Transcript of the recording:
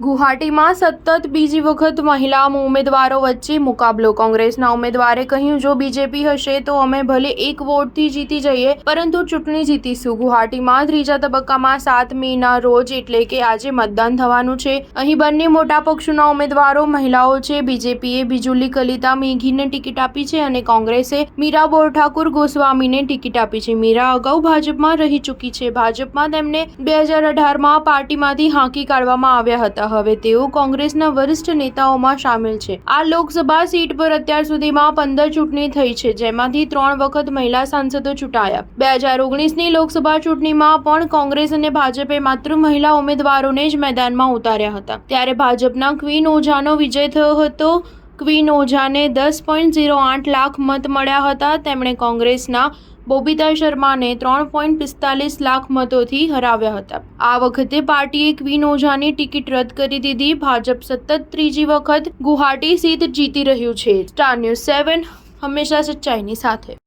ગુવાહાટીમાં સતત બીજી વખત મહિલા ઉમેદવારો વચ્ચે મુકાબલો। કોંગ્રેસના ઉમેદવારે કહ્યું, જો બીજેપી હશે તો અમે ભલે એક વોટથી જીતી જઈએ, પરંતુ ચૂંટણી જીતીશું। ગુવાહાટીમાં ત્રીજા તબક્કામાં 7 મેના રોજ એટલે કે આજે મતદાન થવાનું છે। અહીં બંને મોટા પક્ષોના ઉમેદવારો મહિલાઓ છે। બીજેપીએ બિજુલી કલિતા મેઘીને ટિકિટ આપી છે અને કોંગ્રેસે મીરા બોરઠાકુર ગોસ્વામીને ટિકિટ આપી છે। મીરા અગાઉ ભાજપમાં રહી ચૂકી છે। ભાજપમાં તેમને 2018માં પાર્ટીમાંથી હાંકી કાઢવામાં આવ્યા હતા। હવે તેઓ કોંગ્રેસના વરિષ્ઠ નેતાઓમાં સામેલ છે। આ લોકસભા સીટ પર અત્યાર સુધીમાં 15 ચૂંટણી થઈ છે, જેમાંથી 3 વખત મહિલા સાંસદો ચૂંટાયા। 2019ની લોકસભા ચૂંટણીમાં પણ કોંગ્રેસ અને ભાજપે માત્ર મહિલા ઉમેદવારોને જ મેદાનમાં ઉતાર્યા હતા। ત્યારે ભાજપના ક્વીન ઓઝાનો વિજય થયો હતો। ક્વીન ઓઝાને 10.08 લાખ મત મળ્યા હતા। તેમણે કોંગ્રેસના બોબિતા શર્માને 3.45 લાખ મતોથી હરાવ્યા હતા। આ વખતે પાર્ટીએ ક્વીન ઓઝાની ટિકિટ રદ કરી દીધી। ભાજપ સતત ત્રીજી વખત ગુવાહાટી સીટ જીતી રહ્યું છે। સ્ટાર ન્યૂઝ 7 હંમેશા સચ્ચાઈની સાથે।